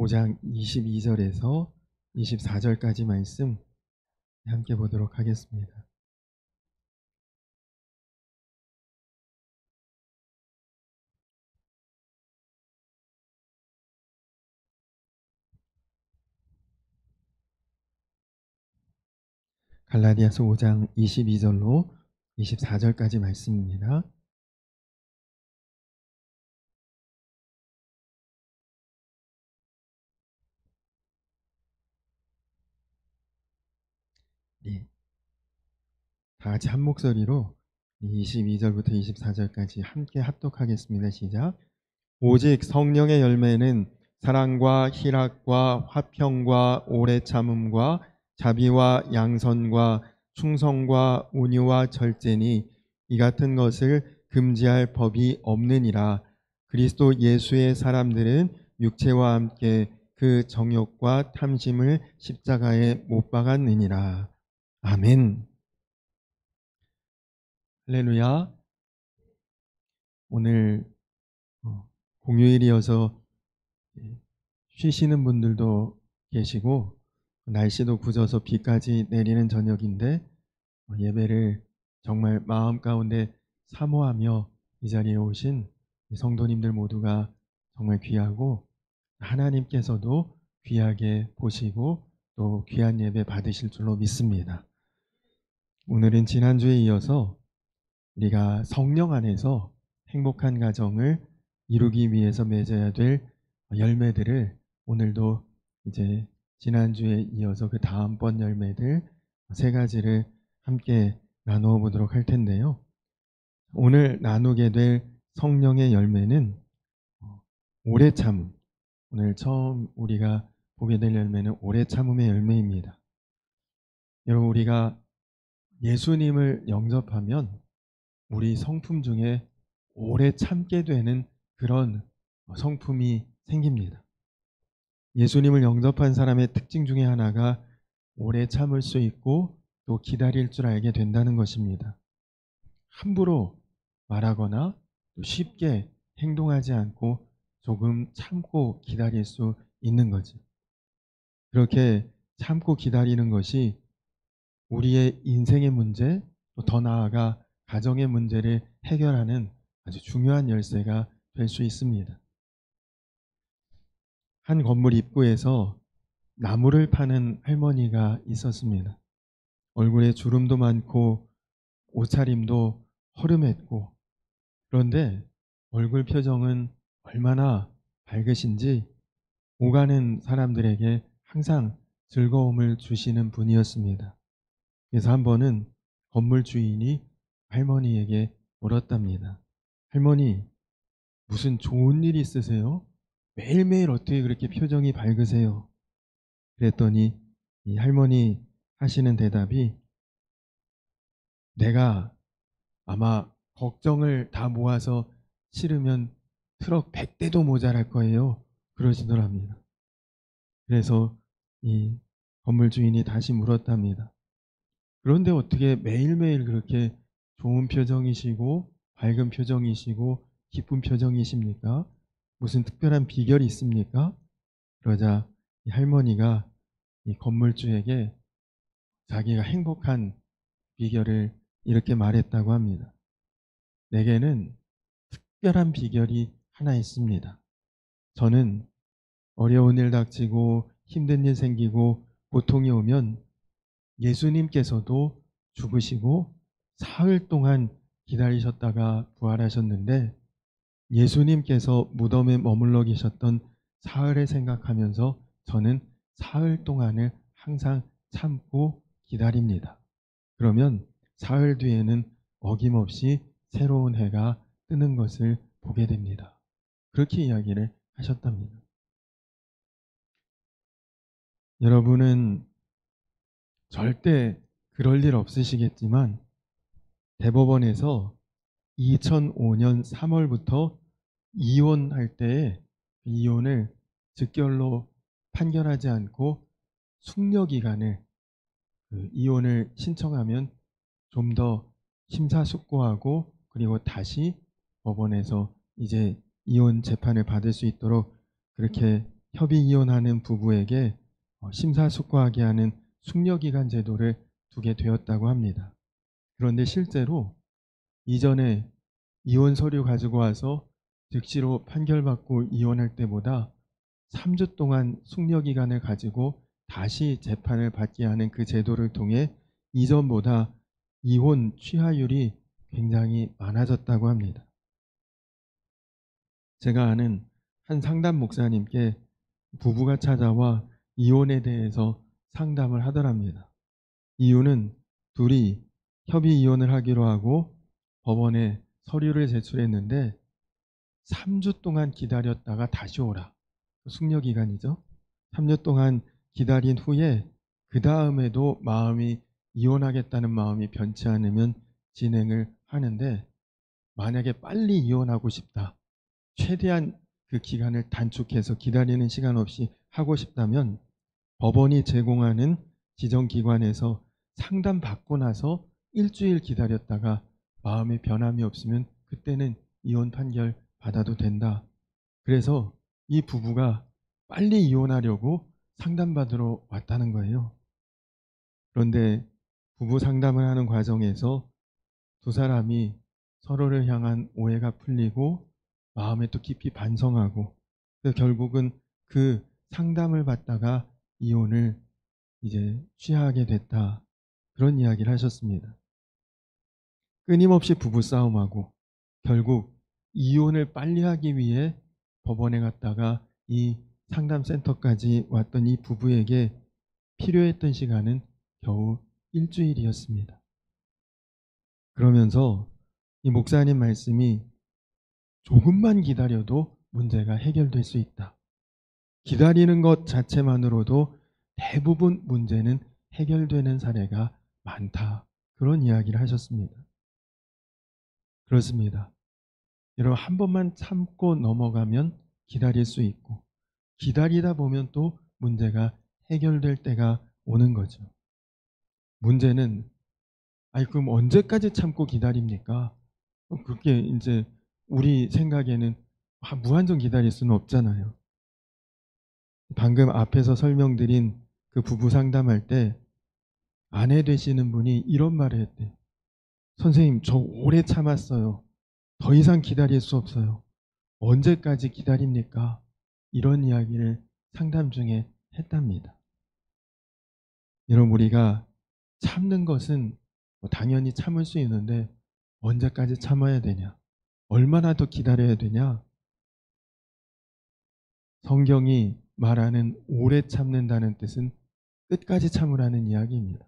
5장 22절에서 24절까지 말씀 함께 보도록 하겠습니다. 갈라디아서 5장 22절로 24절까지 말씀입니다. 네, 다 같이 한 목소리로 22절부터 24절까지 함께 합독하겠습니다. 시작. 오직 성령의 열매는 사랑과 희락과 화평과 오래 참음과 자비와 양선과 충성과 온유와 절제니 이 같은 것을 금지할 법이 없느니라. 그리스도 예수의 사람들은 육체와 함께 그 정욕과 탐심을 십자가에 못 박았느니라. 아멘. 할렐루야. 오늘 공휴일이어서 쉬시는 분들도 계시고 날씨도 굳어서 비까지 내리는 저녁인데 예배를 정말 마음 가운데 사모하며 이 자리에 오신 성도님들 모두가 정말 귀하고 하나님께서도 귀하게 보시고 또 귀한 예배 받으실 줄로 믿습니다. 오늘은 지난주에 이어서 우리가 성령 안에서 행복한 가정을 이루기 위해서 맺어야 될 열매들을 오늘도 이제 지난주에 이어서 그 다음번 열매들 세 가지를 함께 나누어 보도록 할 텐데요. 오늘 나누게 될 성령의 열매는 오래 참음. 오늘 처음 우리가 보게 될 열매는 오래 참음의 열매입니다. 여러분, 우리가 예수님을 영접하면 우리 성품 중에 오래 참게 되는 그런 성품이 생깁니다. 예수님을 영접한 사람의 특징 중에 하나가 오래 참을 수 있고 또 기다릴 줄 알게 된다는 것입니다. 함부로 말하거나 또 쉽게 행동하지 않고 조금 참고 기다릴 수 있는 거죠. 그렇게 참고 기다리는 것이 우리의 인생의 문제, 또 더 나아가 가정의 문제를 해결하는 아주 중요한 열쇠가 될 수 있습니다. 한 건물 입구에서 나무를 파는 할머니가 있었습니다. 얼굴에 주름도 많고 옷차림도 허름했고, 그런데 얼굴 표정은 얼마나 밝으신지 오가는 사람들에게 항상 즐거움을 주시는 분이었습니다. 그래서 한 번은 건물 주인이 할머니에게 물었답니다. 할머니, 무슨 좋은 일 있으세요? 매일매일 어떻게 그렇게 표정이 밝으세요? 그랬더니 이 할머니 하시는 대답이, 내가 아마 걱정을 다 모아서 실으면 트럭 100대도 모자랄 거예요. 그러시더랍니다. 그래서 이 건물 주인이 다시 물었답니다. 그런데 어떻게 매일매일 그렇게 좋은 표정이시고 밝은 표정이시고 기쁜 표정이십니까? 무슨 특별한 비결이 있습니까? 그러자 이 할머니가 이 건물주에게 자기가 행복한 비결을 이렇게 말했다고 합니다. 내게는 특별한 비결이 하나 있습니다. 저는 어려운 일 닥치고 힘든 일 생기고 고통이 오면 예수님께서도 죽으시고 사흘 동안 기다리셨다가 부활하셨는데, 예수님께서 무덤에 머물러 계셨던 사흘을 생각하면서 저는 사흘 동안을 항상 참고 기다립니다. 그러면 사흘 뒤에는 어김없이 새로운 해가 뜨는 것을 보게 됩니다. 그렇게 이야기를 하셨답니다. 여러분은 절대 그럴 일 없으시겠지만 대법원에서 2005년 3월부터 이혼할 때에 이혼을 즉결로 판결하지 않고 숙려기간을 이혼을 신청하면 좀 더 심사숙고하고 그리고 다시 법원에서 이제 이혼 재판을 받을 수 있도록 그렇게 협의 이혼하는 부부에게 심사숙고하게 하는 숙려기간 제도를 두게 되었다고 합니다. 그런데 실제로 이전에 이혼 서류 가지고 와서 즉시로 판결받고 이혼할 때보다 3주 동안 숙려기간을 가지고 다시 재판을 받게 하는 그 제도를 통해 이전보다 이혼 취하율이 굉장히 많아졌다고 합니다. 제가 아는 한 상담 목사님께 부부가 찾아와 이혼에 대해서 상담을 하더랍니다. 이유는 둘이 협의 이혼을 하기로 하고 법원에 서류를 제출했는데 3주 동안 기다렸다가 다시 오라. 숙려기간이죠. 3주 동안 기다린 후에 그 다음에도 이혼하겠다는 마음이 변치 않으면 진행을 하는데, 만약에 빨리 이혼하고 싶다, 최대한 그 기간을 단축해서 기다리는 시간 없이 하고 싶다면 법원이 제공하는 지정기관에서 상담받고 나서 일주일 기다렸다가 마음의 변함이 없으면 그때는 이혼 판결 받아도 된다. 그래서 이 부부가 빨리 이혼하려고 상담받으러 왔다는 거예요. 그런데 부부 상담을 하는 과정에서 두 사람이 서로를 향한 오해가 풀리고 마음에 또 깊이 반성하고, 그래서 결국은 그 상담을 받다가 이혼을 이제 취하게 됐다. 그런 이야기를 하셨습니다. 끊임없이 부부싸움하고 결국 이혼을 빨리 하기 위해 법원에 갔다가 이 상담센터까지 왔던 이 부부에게 필요했던 시간은 겨우 일주일이었습니다. 그러면서 이 목사님 말씀이 조금만 기다려도 문제가 해결될 수 있다. 기다리는 것 자체만으로도 대부분 문제는 해결되는 사례가 많다. 그런 이야기를 하셨습니다. 그렇습니다. 여러분, 한 번만 참고 넘어가면 기다릴 수 있고, 기다리다 보면 또 문제가 해결될 때가 오는 거죠. 문제는 그럼 언제까지 참고 기다립니까? 그게 이제 우리 생각에는 무한정 기다릴 수는 없잖아요. 방금 앞에서 설명드린 그 부부 상담할 때 아내 되시는 분이 이런 말을 했대요. 선생님, 저 오래 참았어요. 더 이상 기다릴 수 없어요. 언제까지 기다립니까? 이런 이야기를 상담 중에 했답니다. 여러분, 우리가 참는 것은 당연히 참을 수 있는데 언제까지 참아야 되냐? 얼마나 더 기다려야 되냐? 성경이 말하는 오래 참는다는 뜻은 끝까지 참으라는 이야기입니다.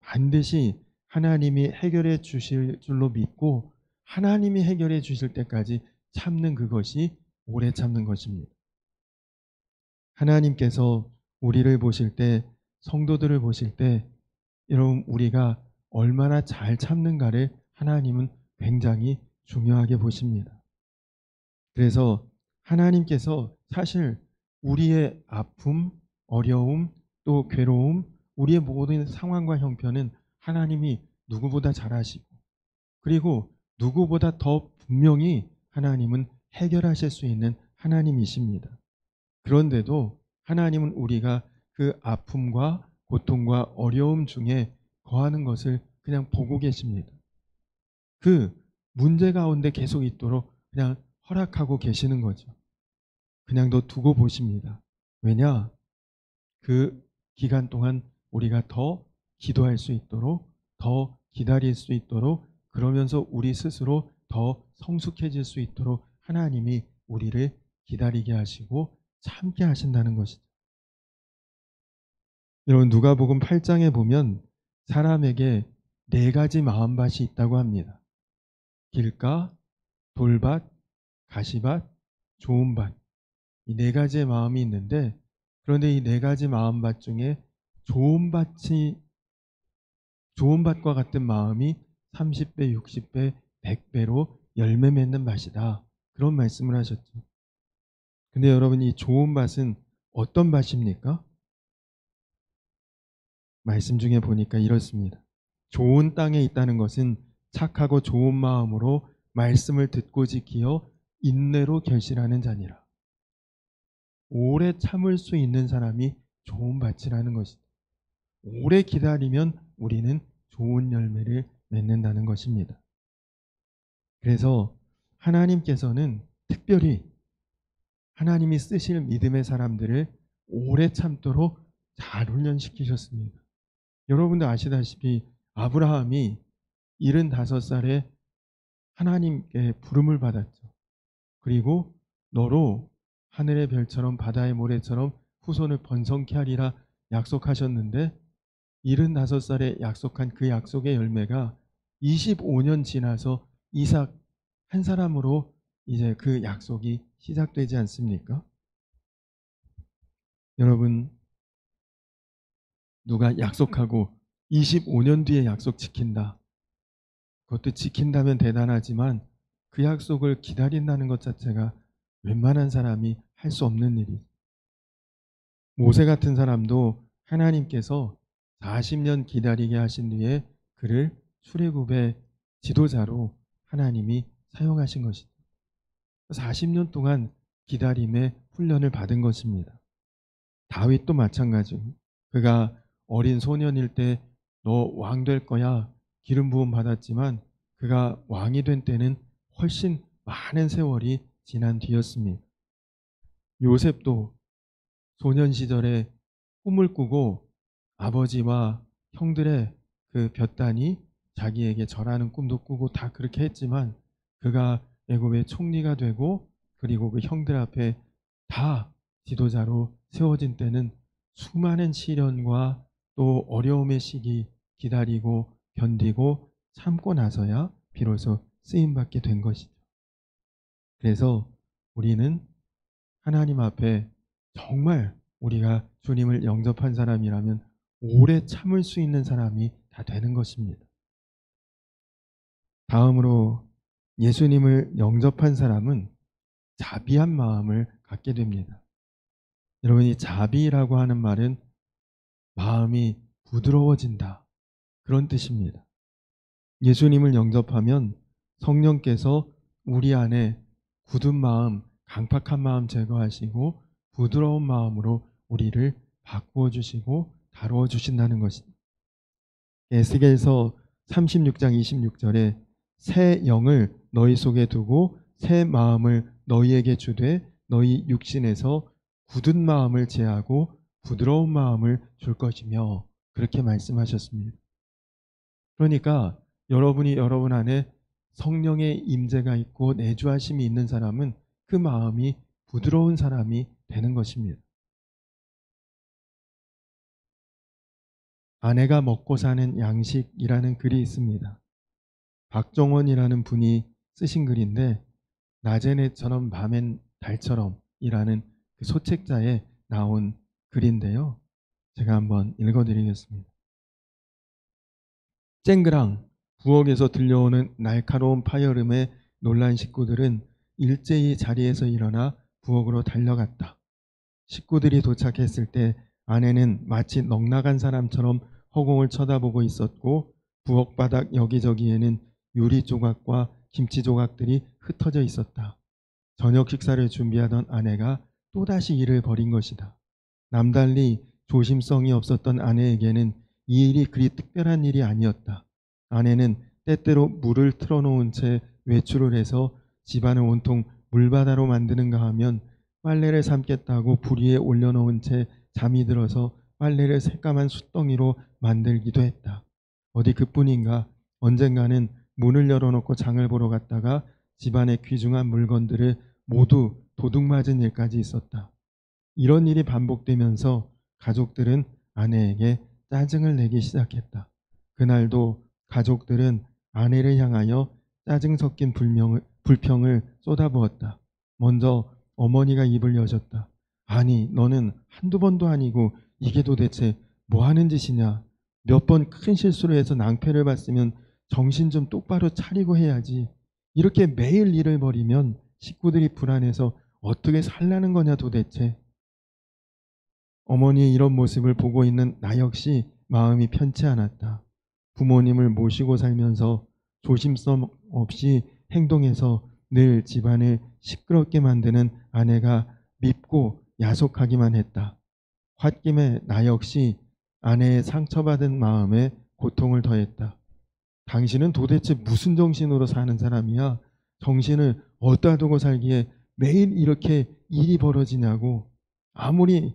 반드시 하나님이 해결해 주실 줄로 믿고 하나님이 해결해 주실 때까지 참는 그것이 오래 참는 것입니다. 하나님께서 우리를 보실 때, 성도들을 보실 때 여러분, 우리가 얼마나 잘 참는가를 하나님은 굉장히 중요하게 보십니다. 그래서 하나님께서 사실 우리의 아픔, 어려움, 또 괴로움, 우리의 모든 상황과 형편은 하나님이 누구보다 잘 아시고, 그리고 누구보다 더 분명히 하나님은 해결하실 수 있는 하나님이십니다. 그런데도 하나님은 우리가 그 아픔과 고통과 어려움 중에 거하는 것을 그냥 보고 계십니다. 그 문제 가운데 계속 있도록 그냥 허락하고 계시는 거죠. 그냥 더 두고 보십니다. 왜냐? 그 기간 동안 우리가 더 기도할 수 있도록, 더 기다릴 수 있도록, 그러면서 우리 스스로 더 성숙해질 수 있도록 하나님이 우리를 기다리게 하시고 참게 하신다는 것이죠. 여러분, 누가복음 8장에 보면 사람에게 4가지 마음밭이 있다고 합니다. 길가, 돌밭, 가시밭, 좋은 밭. 이 4가지의 마음이 있는데, 그런데 이 4가지 마음밭 중에 좋은 밭과 같은 마음이 30배, 60배, 100배로 열매 맺는 밭이다. 그런 말씀을 하셨죠. 근데 여러분, 이 좋은 밭은 어떤 밭입니까? 말씀 중에 보니까 이렇습니다. 좋은 땅에 있다는 것은 착하고 좋은 마음으로 말씀을 듣고 지키어 인내로 결실하는 자니라. 오래 참을 수 있는 사람이 좋은 밭이라는 것이다. 오래 기다리면 우리는 좋은 열매를 맺는다는 것입니다. 그래서 하나님께서는 특별히 하나님이 쓰실 믿음의 사람들을 오래 참도록 잘 훈련시키셨습니다. 여러분도 아시다시피 아브라함이 75살에 하나님께 부름을 받았죠. 그리고 너로 하늘의 별처럼 바다의 모래처럼 후손을 번성케 하리라 약속하셨는데 75살에 약속한 그 약속의 열매가 25년 지나서 이삭 한 사람으로 이제 그 약속이 시작되지 않습니까? 여러분, 누가 약속하고 25년 뒤에 약속 지킨다. 그것도 지킨다면 대단하지만 그 약속을 기다린다는 것 자체가 웬만한 사람이 할 수 없는 일이죠. 모세 같은 사람도 하나님께서 40년 기다리게 하신 뒤에 그를 출애굽의 지도자로 하나님이 사용하신 것이죠. 40년 동안 기다림의 훈련을 받은 것입니다. 다윗도 마찬가지고 그가 어린 소년일 때 너 왕 될 거야 기름 부음 받았지만 그가 왕이 된 때는 훨씬 많은 세월이 지난 뒤였습니다. 요셉도 소년 시절에 꿈을 꾸고 아버지와 형들의 그 볕단이 자기에게 절하는 꿈도 꾸고 다 그렇게 했지만 그가 애굽의 총리가 되고 그리고 그 형들 앞에 다 지도자로 세워진 때는 수많은 시련과 또 어려움의 시기 기다리고 견디고 참고 나서야 비로소 쓰임받게 된 것이죠. 그래서 우리는 하나님 앞에 정말 우리가 주님을 영접한 사람이라면 오래 참을 수 있는 사람이 다 되는 것입니다. 다음으로 예수님을 영접한 사람은 자비한 마음을 갖게 됩니다. 여러분, 이 자비라고 하는 말은 마음이 부드러워진다, 그런 뜻입니다. 예수님을 영접하면 성령께서 우리 안에 굳은 마음, 강팍한 마음 제거하시고 부드러운 마음으로 우리를 바꾸어 주시고 다루어 주신다는 것입니다. 에스겔서 36장 26절에 새 영을 너희 속에 두고 새 마음을 너희에게 주되 너희 육신에서 굳은 마음을 제하고 부드러운 마음을 줄 것이며 그렇게 말씀하셨습니다. 그러니까 여러분이 여러분 안에 성령의 임재가 있고 내주하심이 있는 사람은 그 마음이 부드러운 사람이 되는 것입니다. 아내가 먹고 사는 양식이라는 글이 있습니다. 박정원이라는 분이 쓰신 글인데 낮엔 해처럼 밤엔 달처럼 이라는 그 소책자에 나온 글인데요. 제가 한번 읽어드리겠습니다. 쨍그랑 부엌에서 들려오는 날카로운 파열음에 놀란 식구들은 일제히 자리에서 일어나 부엌으로 달려갔다. 식구들이 도착했을 때 아내는 마치 넋나간 사람처럼 허공을 쳐다보고 있었고 부엌 바닥 여기저기에는 유리 조각과 김치 조각들이 흩어져 있었다. 저녁 식사를 준비하던 아내가 또다시 일을 벌인 것이다. 남달리 조심성이 없었던 아내에게는 이 일이 그리 특별한 일이 아니었다. 아내는 때때로 물을 틀어놓은 채 외출을 해서 집안을 온통 물바다로 만드는가 하면 빨래를 삶겠다고 불 위에 올려놓은 채 잠이 들어서 빨래를 새까만 숯덩이로 만들기도 했다. 어디 그뿐인가 언젠가는 문을 열어놓고 장을 보러 갔다가 집안의 귀중한 물건들을 모두 도둑맞은 일까지 있었다. 이런 일이 반복되면서 가족들은 아내에게 짜증을 내기 시작했다. 그날도 가족들은 아내를 향하여 짜증 섞인 불평을 쏟아부었다. 먼저 어머니가 입을 여셨다. 아니, 너는 한두 번도 아니고 이게 도대체 뭐 하는 짓이냐? 몇 번 큰 실수를 해서 낭패를 봤으면 정신 좀 똑바로 차리고 해야지. 이렇게 매일 일을 벌이면 식구들이 불안해서 어떻게 살라는 거냐 도대체. 어머니의 이런 모습을 보고 있는 나 역시 마음이 편치 않았다. 부모님을 모시고 살면서 조심성 없이 행동해서 늘 집안을 시끄럽게 만드는 아내가 밉고 야속하기만 했다. 홧김에 나 역시 아내의 상처받은 마음에 고통을 더했다. 당신은 도대체 무슨 정신으로 사는 사람이야? 정신을 어디다 두고 살기에 매일 이렇게 일이 벌어지냐고. 아무리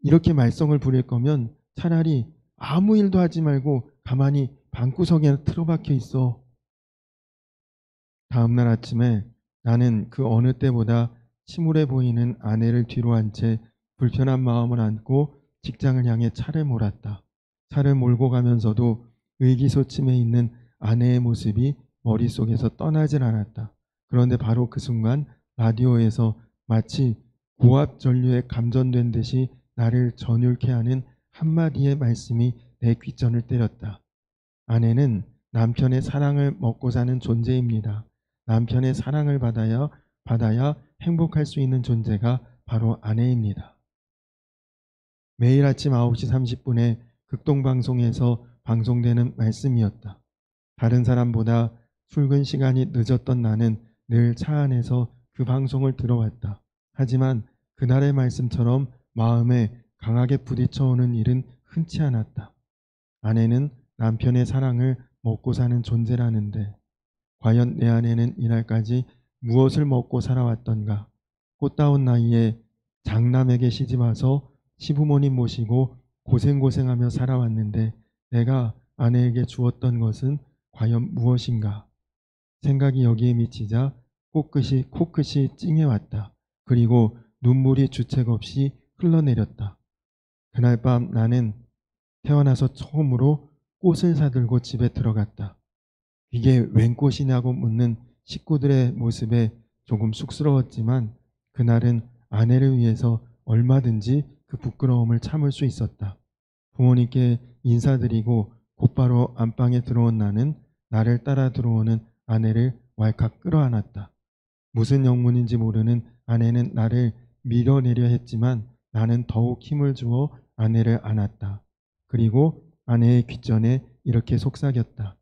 이렇게 말썽을 부릴 거면 차라리 아무 일도 하지 말고 가만히 방구석에 틀어박혀 있어. 다음날 아침에 나는 그 어느 때보다 침울해 보이는 아내를 뒤로 한 채 불편한 마음을 안고 직장을 향해 차를 몰았다. 차를 몰고 가면서도 의기소침해 있는 아내의 모습이 머릿속에서 떠나질 않았다. 그런데 바로 그 순간 라디오에서 마치 고압 전류에 감전된 듯이 나를 전율케 하는 한마디의 말씀이 내 귓전을 때렸다. 아내는 남편의 사랑을 먹고 사는 존재입니다. 남편의 사랑을 받아야 행복할 수 있는 존재가 바로 아내입니다. 매일 아침 9시 30분에 극동방송에서 방송되는 말씀이었다. 다른 사람보다 출근 시간이 늦었던 나는 늘 차 안에서 그 방송을 들어왔다. 하지만 그날의 말씀처럼 마음에 강하게 부딪혀오는 일은 흔치 않았다. 아내는 남편의 사랑을 먹고 사는 존재라는데 과연 내 아내는 이날까지 무엇을 먹고 살아왔던가? 꽃다운 나이에 장남에게 시집와서 시부모님 모시고 고생고생하며 살아왔는데 내가 아내에게 주었던 것은 과연 무엇인가? 생각이 여기에 미치자 코끝이 찡해왔다. 그리고 눈물이 주책 없이 흘러내렸다. 그날 밤 나는 태어나서 처음으로 꽃을 사들고 집에 들어갔다. 이게 웬 꽃이냐고 묻는 식구들의 모습에 조금 쑥스러웠지만 그날은 아내를 위해서 얼마든지 그 부끄러움을 참을 수 있었다. 부모님께 인사드리고 곧바로 안방에 들어온 나는 나를 따라 들어오는 아내를 왈칵 끌어안았다. 무슨 영문인지 모르는 아내는 나를 밀어내려 했지만 나는 더욱 힘을 주어 아내를 안았다. 그리고 아내의 귓전에 이렇게 속삭였다.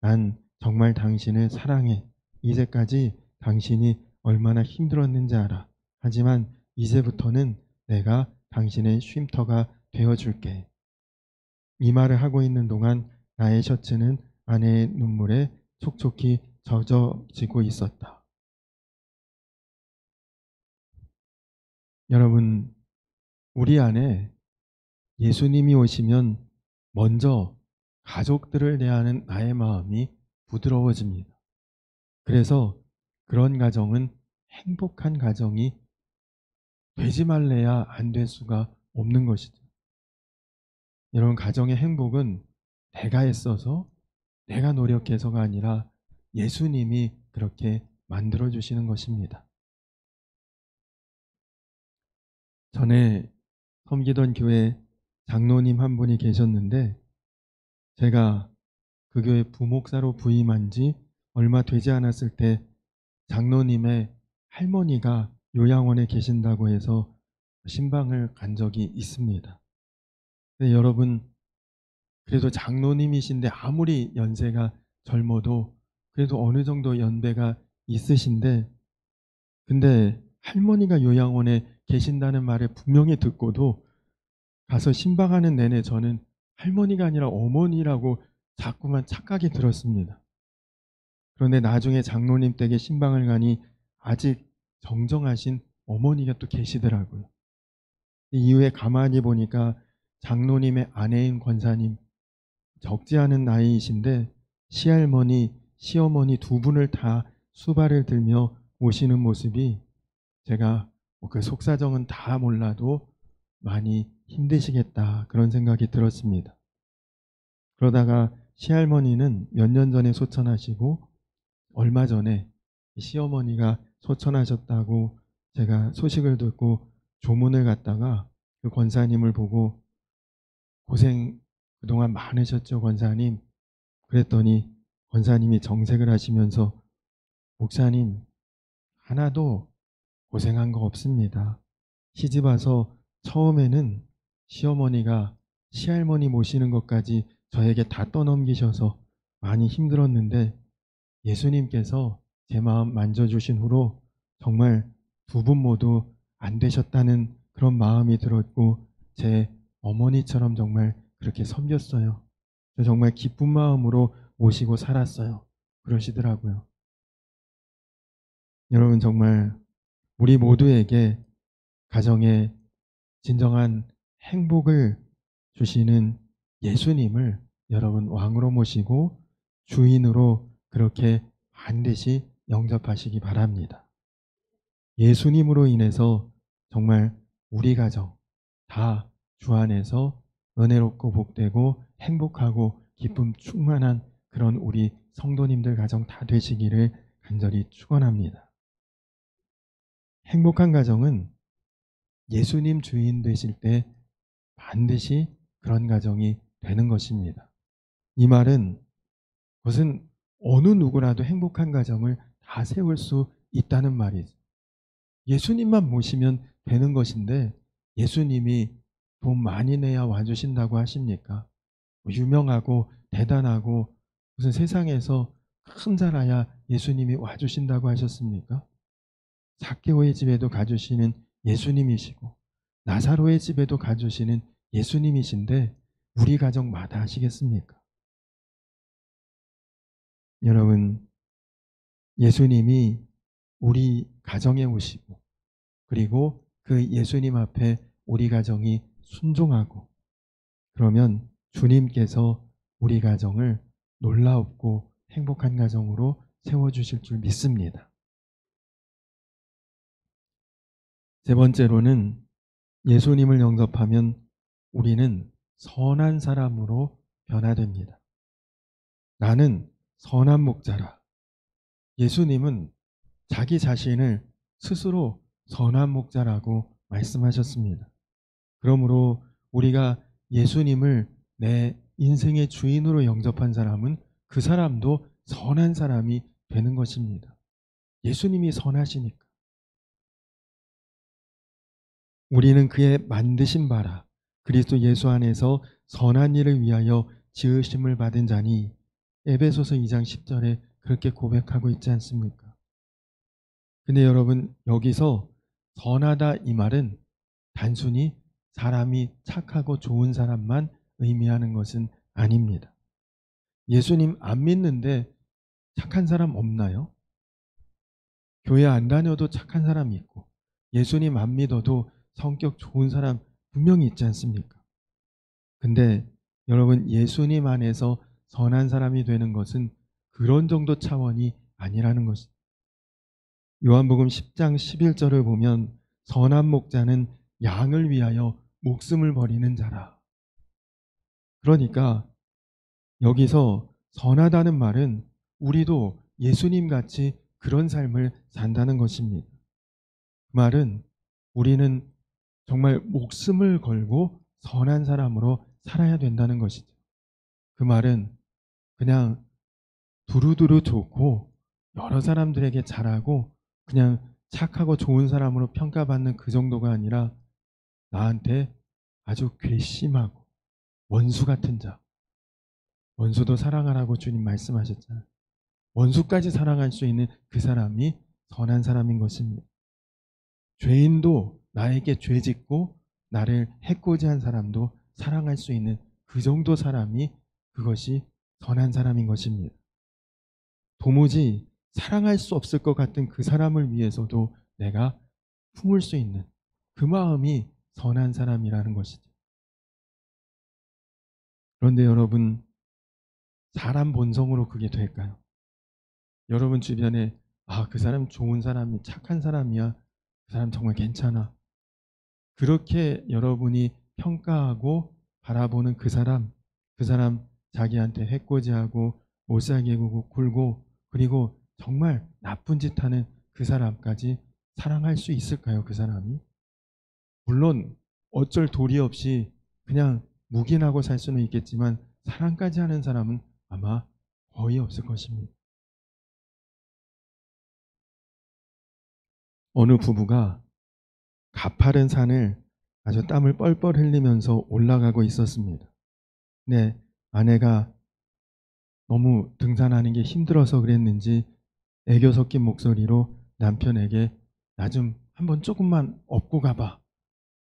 난 정말 당신을 사랑해. 이제까지 당신이 얼마나 힘들었는지 알아. 하지만 이제부터는 내가 당신의 쉼터가 되어줄게. 이 말을 하고 있는 동안 나의 셔츠는 아내의 눈물에 촉촉히 젖어지고 있었다. 여러분, 우리 안에 예수님이 오시면 먼저 가족들을 대하는 나의 마음이 부드러워집니다. 그래서 그런 가정은 행복한 가정이 되지 말래야 안 될 수가 없는 것이죠. 여러분, 가정의 행복은 내가 애써서 내가 노력해서가 아니라 예수님이 그렇게 만들어 주시는 것입니다. 전에 섬기던 교회 장로님 한 분이 계셨는데 제가 그 교회 부목사로 부임한 지 얼마 되지 않았을 때 장로님의 할머니가 요양원에 계신다고 해서 신방을 간 적이 있습니다. 근데 여러분, 그래도 장로님이신데 아무리 연세가 젊어도 그래도 어느 정도 연배가 있으신데 근데 할머니가 요양원에 계신다는 말을 분명히 듣고도 가서 신방하는 내내 저는 할머니가 아니라 어머니라고 자꾸만 착각이 들었습니다. 그런데 나중에 장로님 댁에 신방을 가니 아직 정정하신 어머니가 또 계시더라고요. 이후에 가만히 보니까 장로님의 아내인 권사님, 적지 않은 나이이신데 시할머니, 시어머니 두 분을 다 수발을 들며 모시는 모습이 제가 그 속사정은 다 몰라도 많이 힘드시겠다 그런 생각이 들었습니다. 그러다가 시할머니는 몇 년 전에 소천하시고 얼마 전에 시어머니가 소천하셨다고 제가 소식을 듣고 조문을 갔다가 그 권사님을 보고 고생 그동안 많으셨죠 권사님. 그랬더니 권사님이 정색을 하시면서 목사님 하나도 고생한 거 없습니다. 시집 와서 처음에는 시어머니가 시할머니 모시는 것까지 저에게 다 떠넘기셔서 많이 힘들었는데 예수님께서 제 마음 만져주신 후로 정말 두 분 모두 안 되셨다는 그런 마음이 들었고 제 어머니처럼 정말 그렇게 섬겼어요. 저 정말 기쁜 마음으로 모시고 살았어요. 그러시더라고요. 여러분 정말 우리 모두에게 가정에 진정한 행복을 주시는 예수님을 여러분 왕으로 모시고 주인으로 그렇게 반드시 영접하시기 바랍니다. 예수님으로 인해서 정말 우리 가정 다 주 안에서 은혜롭고 복되고 행복하고 기쁨 충만한 그런 우리 성도님들 가정 다 되시기를 간절히 축원합니다. 행복한 가정은 예수님 주인 되실 때 반드시 그런 가정이 되는 것입니다. 이 말은 그것은 어느 누구라도 행복한 가정을 다 세울 수 있다는 말이죠. 예수님만 모시면 되는 것인데 예수님이 돈 많이 내야 와주신다고 하십니까? 유명하고 대단하고 무슨 세상에서 큰 자라야 예수님이 와주신다고 하셨습니까? 삭개오의 집에도 가주시는 예수님이시고 나사로의 집에도 가주시는 예수님이신데 우리 가정마다 하시겠습니까? 여러분 예수님이 우리 가정에 오시고 그리고 그 예수님 앞에 우리 가정이 순종하고 그러면 주님께서 우리 가정을 놀라웠고 행복한 가정으로 세워주실 줄 믿습니다. 세 번째로는 예수님을 영접하면 우리는 선한 사람으로 변화됩니다. 나는 선한 목자라. 예수님은 자기 자신을 스스로 선한 목자라고 말씀하셨습니다. 그러므로 우리가 예수님을 내 인생의 주인으로 영접한 사람은 그 사람도 선한 사람이 되는 것입니다. 예수님이 선하시니까. 우리는 그의 만드신 바라 그리스도 예수 안에서 선한 일을 위하여 지으심을 받은 자니 에베소서 2장 10절에 그렇게 고백하고 있지 않습니까? 근데 여러분 여기서 선하다 이 말은 단순히 사람이 착하고 좋은 사람만 의미하는 것은 아닙니다. 예수님 안 믿는데 착한 사람 없나요? 교회 안 다녀도 착한 사람이 있고 예수님 안 믿어도 성격 좋은 사람 분명히 있지 않습니까? 근데 여러분 예수님 안에서 선한 사람이 되는 것은 그런 정도 차원이 아니라는 것입니다. 요한복음 10장 11절을 보면 선한 목자는 양을 위하여 목숨을 버리는 자라. 그러니까 여기서 선하다는 말은 우리도 예수님 같이 그런 삶을 산다는 것입니다. 그 말은 우리는 정말 목숨을 걸고 선한 사람으로 살아야 된다는 것이죠. 그 말은 그냥 두루두루 좋고 여러 사람들에게 잘하고 그냥 착하고 좋은 사람으로 평가받는 그 정도가 아니라 나한테 아주 괘씸하고 원수 같은 자. 원수도 사랑하라고 주님 말씀하셨잖아요. 원수까지 사랑할 수 있는 그 사람이 선한 사람인 것입니다. 죄인도 나에게 죄 짓고 나를 해코지한 사람도 사랑할 수 있는 그 정도 사람이 그것이 선한 사람인 것입니다. 도무지 사랑할 수 없을 것 같은 그 사람을 위해서도 내가 품을 수 있는 그 마음이 선한 사람이라는 것이죠. 그런데 여러분 사람 본성으로 그게 될까요? 여러분 주변에 그 사람 좋은 사람이 착한 사람이야. 그 사람 정말 괜찮아. 그렇게 여러분이 평가하고 바라보는 그 사람 자기한테 해코지하고 못살게 구고 굴고 그리고 정말 나쁜 짓 하는 그 사람까지 사랑할 수 있을까요? 그 사람이? 물론 어쩔 도리 없이 그냥 묵인하고 살 수는 있겠지만 사랑까지 하는 사람은 아마 거의 없을 것입니다. 어느 부부가 가파른 산을 아주 땀을 뻘뻘 흘리면서 올라가고 있었습니다. 근데 아내가 너무 등산하는 게 힘들어서 그랬는지 애교 섞인 목소리로 남편에게 나 좀 한번 조금만 업고 가봐.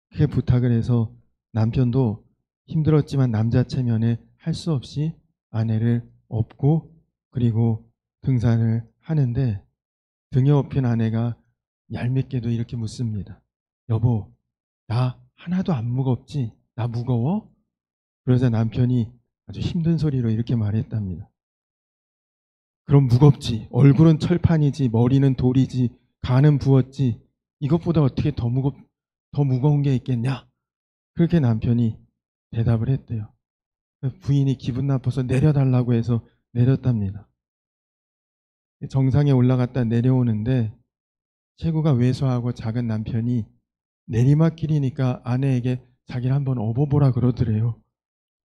그렇게 부탁을 해서 남편도 힘들었지만 남자 체면에 할 수 없이 아내를 업고 그리고 등산을 하는데 등에 업힌 아내가 얄밉게도 이렇게 묻습니다. 여보, 나 하나도 안 무겁지? 나 무거워? 그러자 남편이 아주 힘든 소리로 이렇게 말했답니다. 그럼 무겁지. 얼굴은 철판이지, 머리는 돌이지, 간은 부었지. 이것보다 어떻게 더 무거운 게 있겠냐? 그렇게 남편이 대답을 했대요. 부인이 기분 나빠서 내려달라고 해서 내렸답니다. 정상에 올라갔다 내려오는데 체구가 왜소하고 작은 남편이 내리막길이니까 아내에게 자기를 한번 업어보라 그러더래요.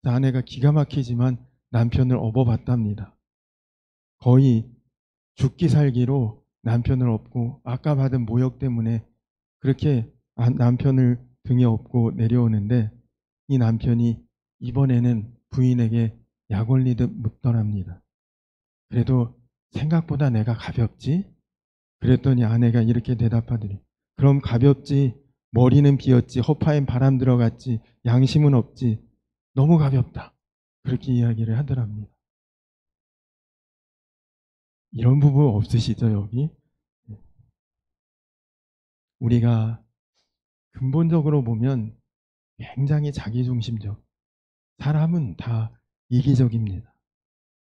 아내가 기가 막히지만 남편을 업어봤답니다. 거의 죽기 살기로 남편을 업고 아까 받은 모욕 때문에 그렇게 남편을 등에 업고 내려오는데 이 남편이 이번에는 부인에게 약 올리듯 묻더랍니다. 그래도 생각보다 내가 가볍지? 그랬더니 아내가 이렇게 대답하더니 그럼 가볍지. 머리는 비었지. 허파엔 바람 들어갔지. 양심은 없지. 너무 가볍다. 그렇게 이야기를 하더랍니다. 이런 부분 없으시죠, 여기? 우리가 근본적으로 보면 굉장히 자기중심적. 사람은 다 이기적입니다.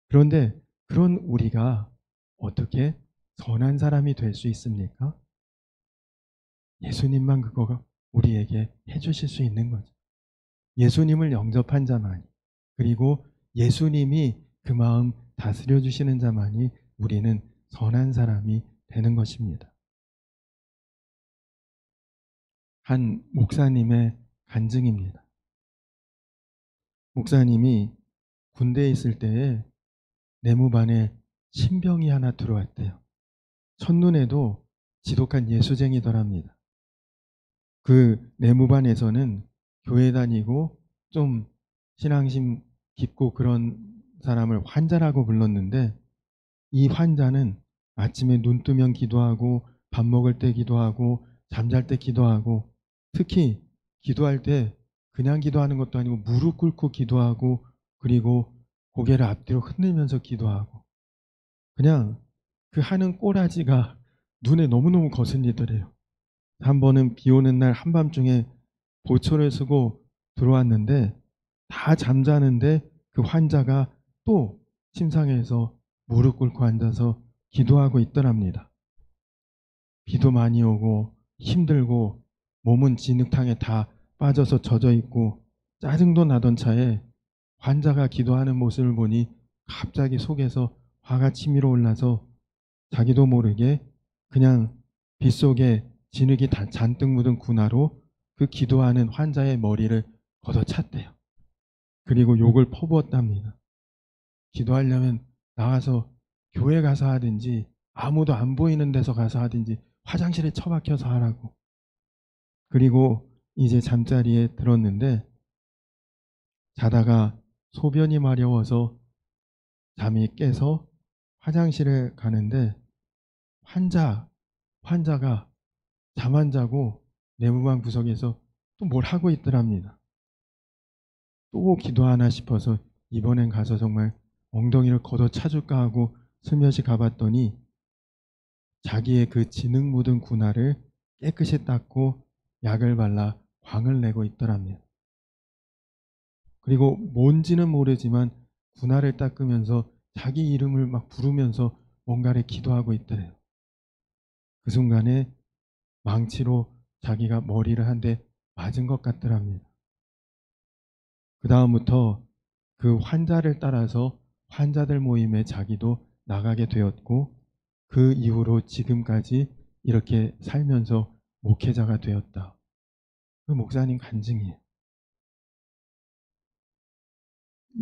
그런데 그런 우리가 어떻게 선한 사람이 될 수 있습니까? 예수님만 그거가 우리에게 해주실 수 있는 거죠. 예수님을 영접한 자만이, 그리고 예수님이 그 마음 다스려 주시는 자만이 우리는 선한 사람이 되는 것입니다. 한 목사님의 간증입니다. 목사님이 군대에 있을 때에 내무반에 신병이 하나 들어왔대요. 첫눈에도 지독한 예수쟁이더랍니다. 그 내무반에서는 교회 다니고 좀 신앙심 깊고 그런 사람을 환자라고 불렀는데 이 환자는 아침에 눈 뜨면 기도하고 밥 먹을 때 기도하고 잠잘 때 기도하고 특히 기도할 때 그냥 기도하는 것도 아니고 무릎 꿇고 기도하고 그리고 고개를 앞뒤로 흔들면서 기도하고 그냥 그 하는 꼬라지가 눈에 너무너무 거슬리더래요. 한 번은 비 오는 날 한밤중에 보초를 쓰고 들어왔는데 다 잠자는데 그 환자가 또 침상에서 무릎 꿇고 앉아서 기도하고 있더랍니다. 비도 많이 오고 힘들고 몸은 진흙탕에 다 빠져서 젖어 있고 짜증도 나던 차에 환자가 기도하는 모습을 보니 갑자기 속에서 화가 치밀어 올라서 자기도 모르게 그냥 빗속에 진흙이 잔뜩 묻은 군화로 그 기도하는 환자의 머리를 걷어찼대요. 그리고 욕을 퍼부었답니다. 기도하려면 나와서 교회 가서 하든지 아무도 안 보이는 데서 가서 하든지 화장실에 처박혀서 하라고. 그리고 이제 잠자리에 들었는데 자다가 소변이 마려워서 잠이 깨서 화장실에 가는데 환자가 잠 안 자고 내무반 구석에서 또 뭘 하고 있더랍니다. 또 기도하나 싶어서 이번엔 가서 정말 엉덩이를 걷어 차줄까 하고 슬며시 가봤더니 자기의 그 진흙 묻은 군화를 깨끗이 닦고 약을 발라 광을 내고 있더랍니다. 그리고 뭔지는 모르지만 군화를 닦으면서 자기 이름을 막 부르면서 뭔가를 기도하고 있더래요. 그 순간에 망치로 자기가 머리를 한 대 맞은 것 같더랍니다. 그 다음부터 그 환자를 따라서 환자들 모임에 자기도 나가게 되었고 그 이후로 지금까지 이렇게 살면서 목회자가 되었다. 그 목사님 간증이에요.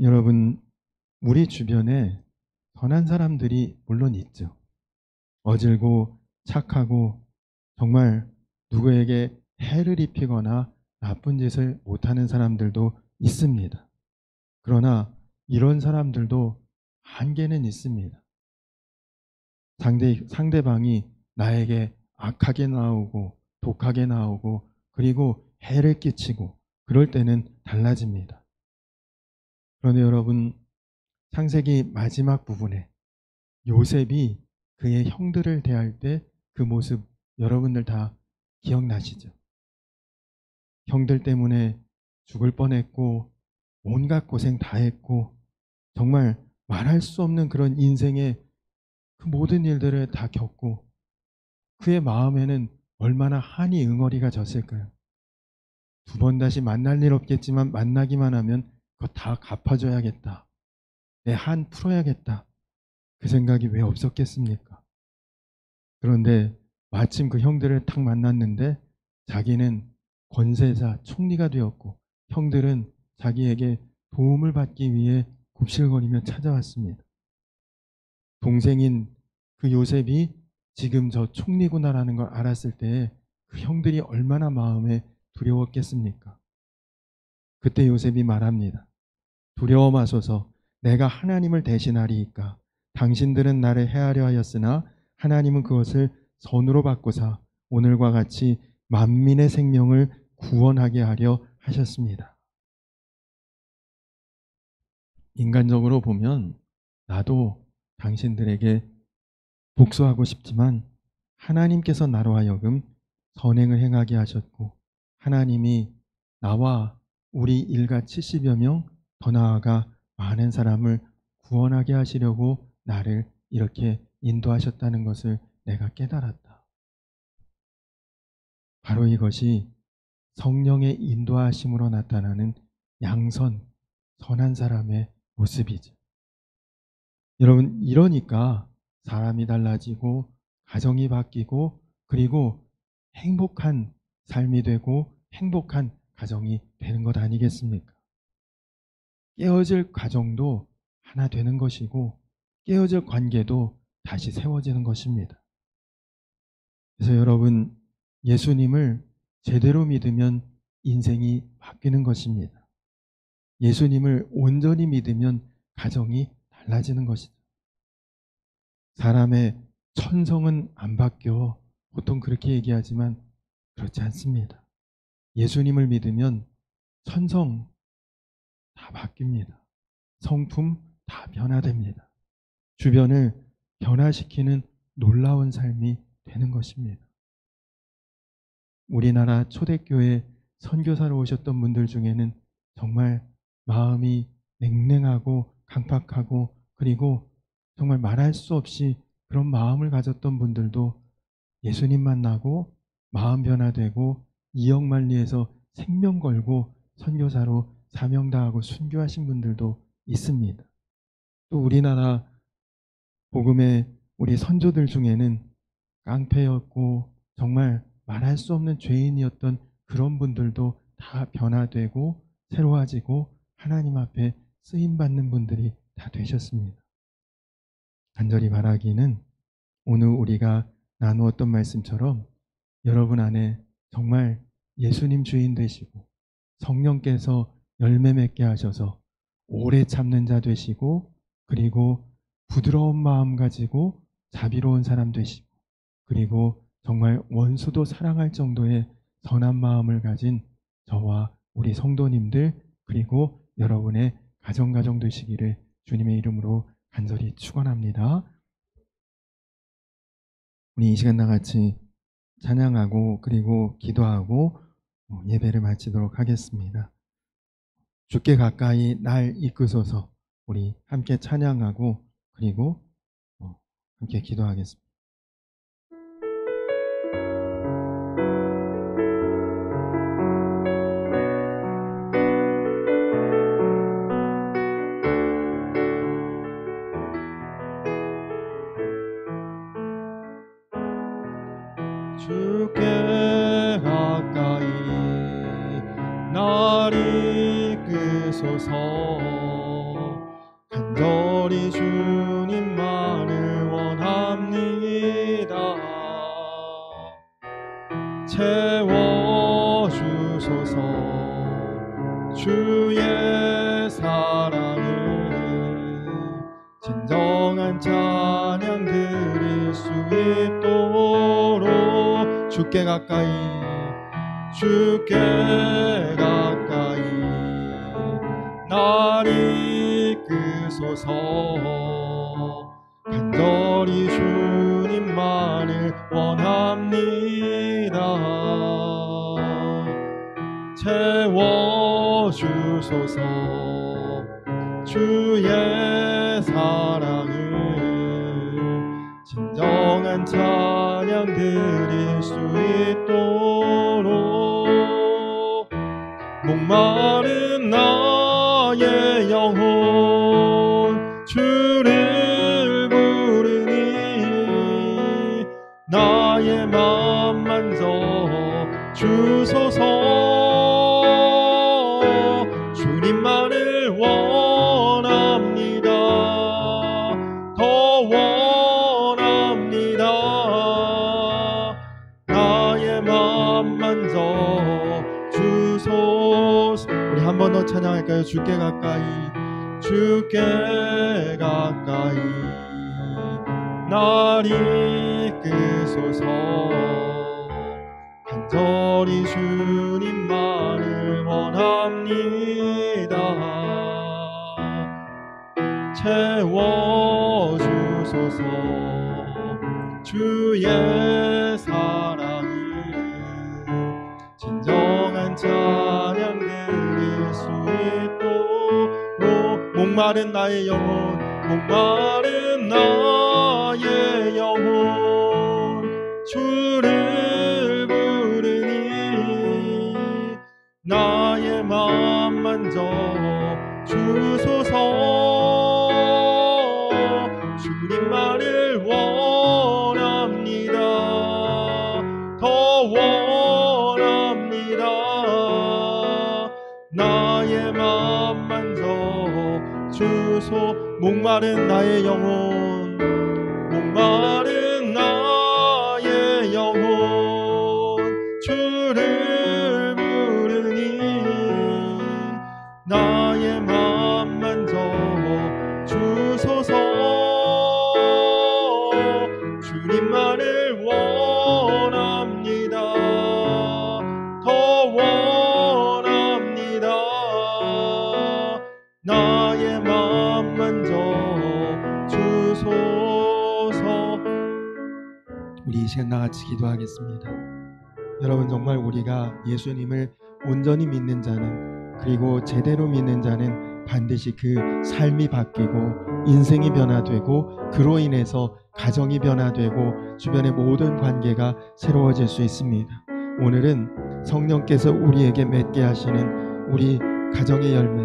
여러분, 우리 주변에 선한 사람들이 물론 있죠. 어질고 착하고 정말 누구에게 해를 입히거나 나쁜 짓을 못하는 사람들도 있습니다. 그러나 이런 사람들도 한계는 있습니다. 상대방이 나에게 악하게 나오고 독하게 나오고 그리고 해를 끼치고 그럴 때는 달라집니다. 그런데 여러분, 창세기 마지막 부분에 요셉이 그의 형들을 대할 때 그 모습 여러분들 다 기억나시죠? 형들 때문에 죽을 뻔했고 온갖 고생 다 했고 정말 말할 수 없는 그런 인생의 그 모든 일들을 다 겪고 그의 마음에는 얼마나 한이 응어리가 졌을까요? 두 번 다시 만날 일 없겠지만 만나기만 하면 그거 다 갚아줘야겠다. 내 한 풀어야겠다. 그 생각이 왜 없었겠습니까? 그런데 마침 그 형들을 탁 만났는데 자기는 권세자, 총리가 되었고 형들은 자기에게 도움을 받기 위해 굽실거리며 찾아왔습니다. 동생인 그 요셉이 지금 저 총리구나라는 걸 알았을 때 그 형들이 얼마나 마음에 두려웠겠습니까? 그때 요셉이 말합니다. 두려워 마소서. 내가 하나님을 대신하리이까. 당신들은 나를 해하려 하였으나 하나님은 그것을 선으로 바꾸사 오늘과 같이 만민의 생명을 구원하게 하려 하셨습니다. 인간적으로 보면 나도 당신들에게 복수하고 싶지만 하나님께서 나로 하여금 선행을 행하게 하셨고 하나님이 나와 우리 일가 70여 명 더 나아가 많은 사람을 구원하게 하시려고 나를 이렇게 인도하셨다는 것을 내가 깨달았다. 바로 이것이 성령의 인도하심으로 나타나는 양선, 선한 사람의 모습이죠. 여러분, 이러니까 사람이 달라지고 가정이 바뀌고 그리고 행복한 삶이 되고 행복한 가정이 되는 것 아니겠습니까? 깨어질 가정도 하나 되는 것이고 깨어질 관계도 다시 세워지는 것입니다. 그래서 여러분, 예수님을 제대로 믿으면 인생이 바뀌는 것입니다. 예수님을 온전히 믿으면 가정이 달라지는 것이죠. 사람의 천성은 안 바뀌어 보통 그렇게 얘기하지만 그렇지 않습니다. 예수님을 믿으면 천성 다 바뀝니다. 성품 다 변화됩니다. 주변을 변화시키는 놀라운 삶이 되는 것입니다. 우리나라 초대교회 선교사로 오셨던 분들 중에는 정말 마음이 냉랭하고 강팍하고 그리고 정말 말할 수 없이 그런 마음을 가졌던 분들도 예수님 만나고 마음 변화되고 이역만리에서 생명 걸고 선교사로 사명다하고 순교하신 분들도 있습니다. 또 우리나라 복음의 우리 선조들 중에는 깡패였고 정말 말할 수 없는 죄인이었던 그런 분들도 다 변화되고 새로워지고 하나님 앞에 쓰임받는 분들이 다 되셨습니다. 간절히 바라기는 오늘 우리가 나누었던 말씀처럼 여러분 안에 정말 예수님 주인 되시고 성령께서 열매 맺게 하셔서 오래 참는 자 되시고 그리고 부드러운 마음 가지고 자비로운 사람 되시고 그리고 정말 원수도 사랑할 정도의 선한 마음을 가진 저와 우리 성도님들 그리고 여러분의 가정 되시기를 주님의 이름으로 간절히 축원합니다. 우리 이 시간 다 같이 찬양하고 그리고 기도하고 예배를 마치도록 하겠습니다. 주께 가까이 날 이끄소서. 우리 함께 찬양하고 그리고 함께 기도하겠습니다. 주께 가까이 날 이끄소서. 간절히 주님만을 원합니다. 채워주소서. 주의 사랑을 진정한 찬양 드릴 수 있도록 주께 가까이 주께 가까이 날 이끄소서. 간절히 주님만을 원합니다. 채워주소서. 주의 사랑을 진정한 찬양 드릴 수 있도록 목마른 나의 영혼 주를 부르니 나의 맘 만져 주소서. 주님만을 원합니다. 더 원합니다. 나의 맘 만져 주소서. 우리 한 번 더 찬양할까요? 주께 가까이 주께 가까이 날 이끄소서. 간절히 주님만을 원합니다. 채워주소서. 주의 사랑을 진정한 찬양 드릴 수 있도록 목마른 나의 영혼 목마른 나의 영혼 주를 부르니 나의 맘 만져 주소서. 주님만을 원합니다. 더 원합니다. 나의 맘 만져 주소. 목마른 나의 영혼 목마른 나의 영혼 주를 부르니 나의 맘 만져 주소서. 주님만을 원합니다. 더 원합니다. 나의 맘 만져 주소서. 우리 이 시간 나같이 기도하겠습니다. 여러분, 정말 우리가 예수님을 온전히 믿는 자는, 그리고 제대로 믿는 자는 반드시 그 삶이 바뀌고 인생이 변화되고 그로 인해서 가정이 변화되고 주변의 모든 관계가 새로워질 수 있습니다. 오늘은 성령께서 우리에게 맺게 하시는 우리 가정의 열매,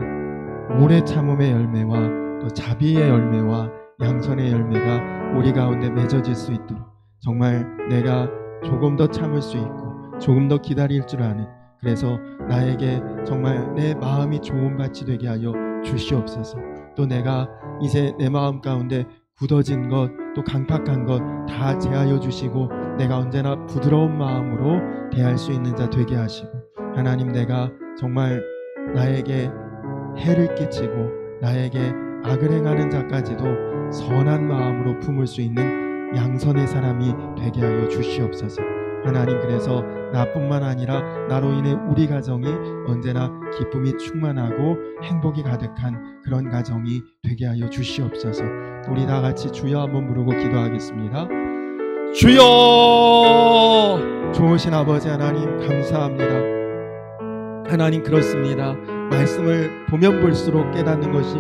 오래 참음의 열매와 또 자비의 열매와 양선의 열매가 우리 가운데 맺어질 수 있도록, 정말 내가 조금 더 참을 수 있고 조금 더 기다릴 줄 아는, 그래서 나에게 정말 내 마음이 좋은 밭이 되게 하여 주시옵소서. 또 내가 이제 내 마음 가운데 굳어진 것, 또 강팍한 것 다 제하여 주시고 내가 언제나 부드러운 마음으로 대할 수 있는 자 되게 하시고, 하나님, 내가 정말 나에게 해를 끼치고 나에게 악을 행하는 자까지도 선한 마음으로 품을 수 있는 양선의 사람이 되게 하여 주시옵소서. 하나님, 그래서 나뿐만 아니라 나로 인해 우리 가정이 언제나 기쁨이 충만하고 행복이 가득한 그런 가정이 되게 하여 주시옵소서. 우리 다 같이 주여 한번 부르고 기도하겠습니다. 주여! 좋으신 아버지 하나님, 감사합니다. 하나님, 그렇습니다. 말씀을 보면 볼수록 깨닫는 것이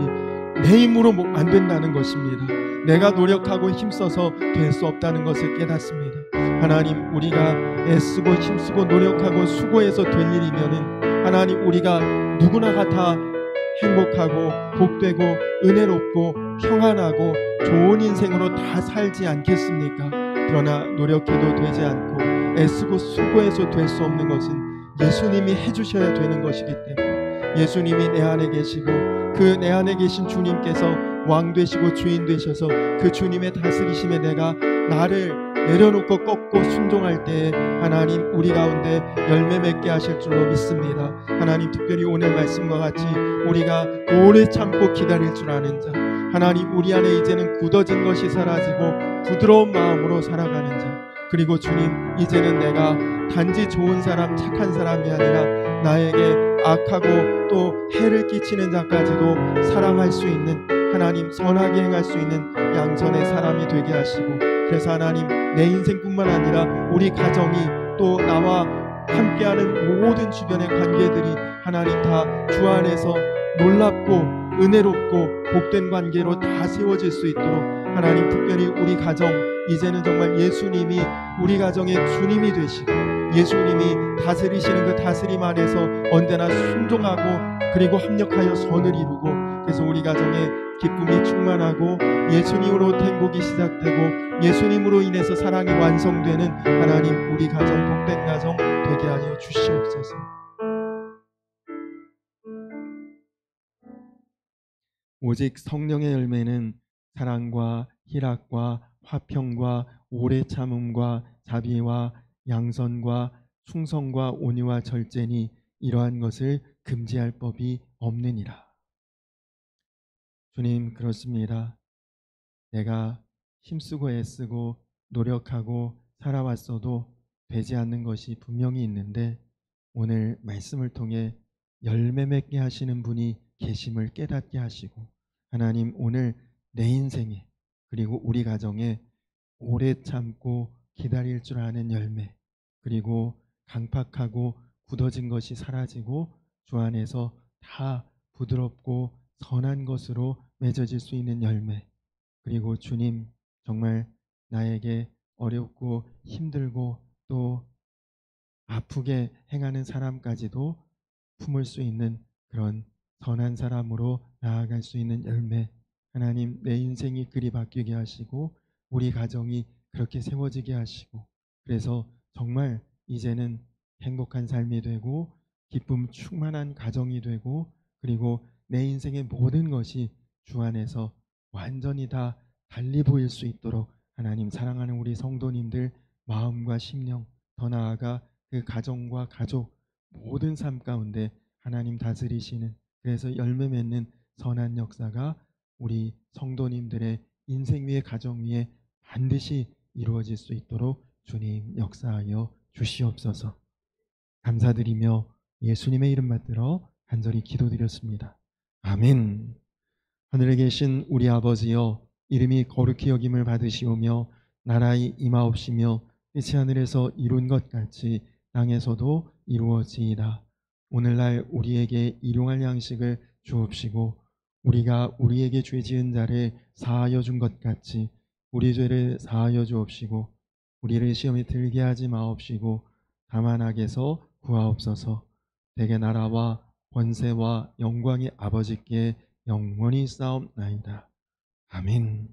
내 힘으로 안 된다는 것입니다. 내가 노력하고 힘써서 될 수 없다는 것을 깨닫습니다. 하나님, 우리가 애쓰고 힘쓰고 노력하고 수고해서 될 일이면은 하나님, 우리가 누구나가 다 행복하고 복되고 은혜롭고 평안하고 좋은 인생으로 다 살지 않겠습니까? 그러나 노력해도 되지 않고 애쓰고 수고해서 될 수 없는 것은 예수님이 해주셔야 되는 것이기 때문에, 예수님이 내 안에 계시고 그 내 안에 계신 주님께서 왕 되시고 주인 되셔서 그 주님의 다스리심에 내가 나를 내려놓고 꺾고 순종할 때에 하나님, 우리 가운데 열매 맺게 하실 줄로 믿습니다. 하나님, 특별히 오늘 말씀과 같이 우리가 오래 참고 기다릴 줄 아는 자, 하나님, 우리 안에 이제는 굳어진 것이 사라지고 부드러운 마음으로 살아가는 자, 그리고 주님, 이제는 내가 단지 좋은 사람, 착한 사람이 아니라 나에게 악하고 또 해를 끼치는 자까지도 사랑할 수 있는, 하나님 선하게 행할 수 있는 양선의 사람이 되게 하시고, 그래서 하나님, 내 인생뿐만 아니라 우리 가정이 또 나와 함께하는 모든 주변의 관계들이 하나님 다 주 안에서 놀랍고 은혜롭고 복된 관계로 다 세워질 수 있도록 하나님, 특별히 우리 가정, 이제는 정말 예수님이 우리 가정의 주님이 되시고 예수님이 다스리시는 그 다스림 안에서 언제나 순종하고 그리고 합력하여 선을 이루고, 그래서 우리 가정에 기쁨이 충만하고 예수님으로 행복이 시작되고 예수님으로 인해서 사랑이 완성되는 하나님, 우리 가정 복된 가정 되게 하여 주시옵소서. 오직 성령의 열매는 사랑과 희락과 화평과 오래 참음과 자비와 양선과 충성과 온유와 절제니 이러한 것을 금지할 법이 없느니라. 주님, 그렇습니다. 내가 힘쓰고 애쓰고 노력하고 살아왔어도 되지 않는 것이 분명히 있는데, 오늘 말씀을 통해 열매 맺게 하시는 분이 계심을 깨닫게 하시고, 하나님, 오늘 내 인생에 그리고 우리 가정에 오래 참고 기다릴 줄 아는 열매, 그리고 강팍하고 굳어진 것이 사라지고 주 안에서 다 부드럽고 선한 것으로 맺어질 수 있는 열매, 그리고 주님, 정말 나에게 어렵고 힘들고 또 아프게 행하는 사람까지도 품을 수 있는 그런 선한 사람으로 나아갈 수 있는 열매, 하나님, 내 인생이 그리 바뀌게 하시고 우리 가정이 그렇게 세워지게 하시고, 그래서 정말 이제는 행복한 삶이 되고 기쁨 충만한 가정이 되고, 그리고 내 인생의 모든 것이 주 안에서 완전히 다 달리 보일 수 있도록 하나님, 사랑하는 우리 성도님들 마음과 심령, 더 나아가 그 가정과 가족 모든 삶 가운데 하나님 다스리시는, 그래서 열매 맺는 선한 역사가 우리 성도님들의 인생 위에 가정 위에 반드시 이루어질 수 있도록 주님 역사하여 주시옵소서. 감사드리며 예수님의 이름 받들어 간절히 기도드렸습니다. 아멘. 하늘에 계신 우리 아버지여, 이름이 거룩히 여김을 받으시오며 나라의 임하옵시며 뜻이 하늘에서 이룬 것 같이 땅에서도 이루어지이다. 오늘날 우리에게 일용할 양식을 주옵시고 우리가 우리에게 죄 지은 자를 사하여 준 것 같이 우리 죄를 사하여 주옵시고 우리를 시험에 들게 하지 마옵시고 다만 악에서 구하옵소서. 대개 나라와 권세와 영광이 아버지께 영원히 싸움나이다. 아멘.